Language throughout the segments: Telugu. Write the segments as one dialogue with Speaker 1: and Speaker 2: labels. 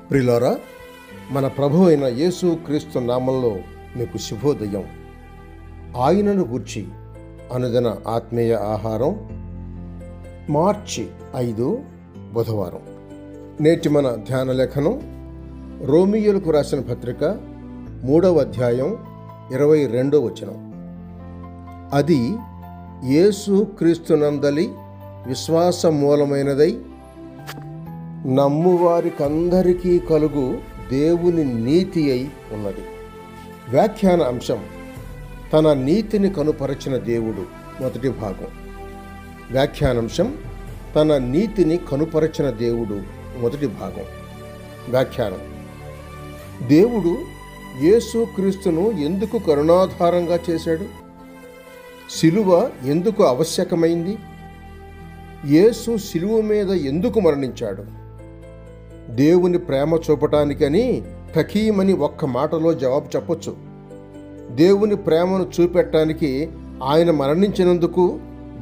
Speaker 1: ప్రియులారా, మన ప్రభువు అయిన యేసు క్రీస్తు నామంలో మీకు శుభోదయం. ఆయనను గూర్చి అనుదిన ఆత్మీయ ఆహారం, మార్చి 5 బుధవారం. నేటి మన ధ్యాన లేఖనం రోమియోలకు రాసిన పత్రిక 3వ అధ్యాయం 22వ వచనం. అది యేసు క్రీస్తునందలి విశ్వాస మూలమైనదై నమ్మువారికందరికీ కలుగు దేవుని నీతి అయి ఉన్నది. వ్యాఖ్యాన అంశం: తన నీతిని కనుపరచిన దేవుడు. మొదటి భాగం. వ్యాఖ్యానాంశం: తన నీతిని కనుపరచిన దేవుడు. మొదటి భాగం. వ్యాఖ్యానం: దేవుడు యేసు క్రీస్తును ఎందుకు కరుణాధారంగా చేశాడు? శిలువ ఎందుకు ఆవశ్యకమైంది? యేసు శిలువ మీద ఎందుకు మరణించాడు? దేవుని ప్రేమ చూపటానికని ఫకీమని ఒక్క మాటలో జవాబు చెప్పొచ్చు. దేవుని ప్రేమను చూపెట్టడానికి ఆయన మరణించినందుకు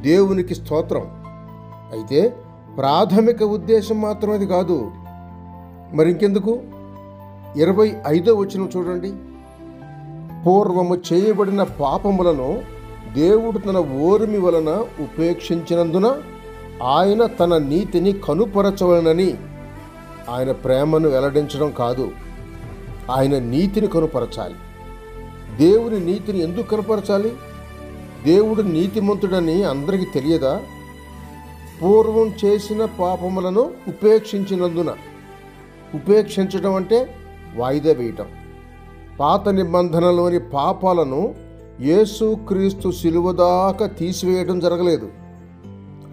Speaker 1: దేవునికి స్తోత్రం. అయితే ప్రాథమిక ఉద్దేశం మాత్రం అది కాదు. మరింకెందుకు? 25వ వచనం చూడండి. పూర్వము చేయబడిన పాపములను దేవుడు తన ఓర్మి వలన ఉపేక్షించినందున ఆయన తన నీతిని కనుపరచవలనని. ఆయన ప్రేమను వెల్లడించడం కాదు, ఆయన నీతిని కనుపరచాలి. దేవుని నీతిని ఎందుకు కనుపరచాలి? దేవుడు నీతిమంతుడని అందరికీ తెలియదా? పూర్వం చేసిన పాపములను ఉపేక్షించినందున. ఉపేక్షించడం అంటే వాయిదా వేయటం. పాత నిబంధనలోని పాపాలను యేసుక్రీస్తు శిలువ దాకా తీసివేయడం జరగలేదు.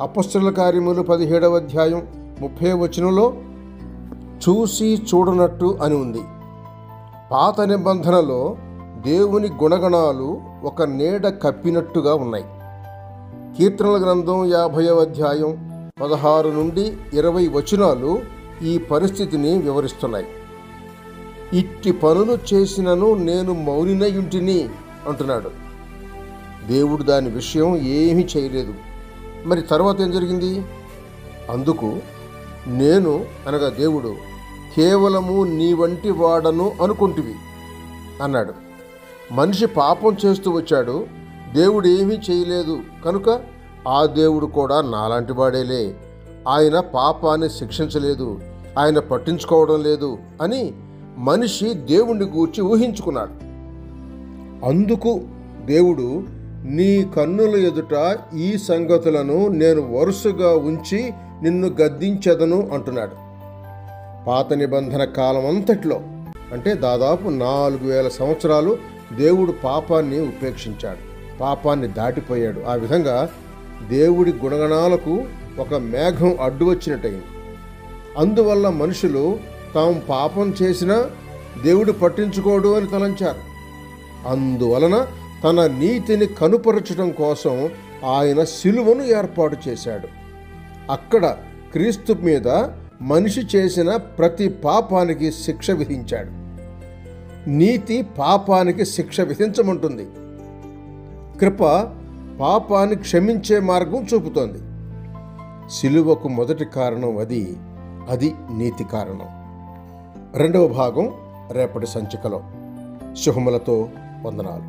Speaker 1: అపొస్తలుల కార్యములు 17వ అధ్యాయం 30వ వచనంలో చూసి చూడనట్టు అని ఉంది. పాత నిబంధనలో దేవుని గుణగణాలు ఒక నీడ కప్పినట్టుగా ఉన్నాయి. కీర్తనల గ్రంథం 50వ అధ్యాయం 16 నుండి 20 వచనాలు ఈ పరిస్థితిని వివరిస్తున్నాయి. ఇట్టి పనులు చేసినను నేను మౌనినయుంటిని అంటున్నాడు. దేవుడు దాని విషయం ఏమీ చేయలేదు. మరి తర్వాత ఏం జరిగింది? అందుకు నేను అనగా దేవుడు కేవలము నీ వంటి వాడను అనుకుంటివి అన్నాడు. మనిషి పాపం చేస్తూ వచ్చాడు, దేవుడు ఏమీ చేయలేదు కనుక ఆ దేవుడు కూడా నాలాంటి వాడేలే, ఆయన పాపాన్ని శిక్షించలేదు, ఆయన పట్టించుకోవడం లేదు అని మనిషి దేవుణ్ణి గూర్చి ఊహించుకున్నాడు. అందుకు దేవుడు నీ కన్నుల ఎదుట ఈ సంగతులను నేను వరుసగా ఉంచి నిన్ను గద్దించెదను అంటున్నాడు. పాత నిబంధన కాలం అంతట్లో, అంటే దాదాపు 4000 సంవత్సరాలు దేవుడు పాపాన్ని ఉపేక్షించాడు, పాపాన్ని దాటిపోయాడు. ఆ విధంగా దేవుడి గుణగణాలకు ఒక మేఘం అడ్డు వచ్చినట్టయింది. అందువల్ల మనుషులు తాము పాపం చేసినా దేవుడు పట్టించుకోడు అని తలంచారు. అందువలన తన నీతిని కనుపరచడం కోసం ఆయన శిలువను ఏర్పాటు చేశాడు. అక్కడ క్రీస్తు మీద మనిషి చేసిన ప్రతి పాపానికి శిక్ష విధించాడు. నీతి పాపానికి శిక్ష విధించమంటుంది. కృప పాపాన్ని క్షమించే మార్గం చూపుతోంది. శిలువకు మొదటి కారణం అది నీతి కారణం. 2వ భాగం రేపటి సంచికలో. శుభములతో వందనాలు.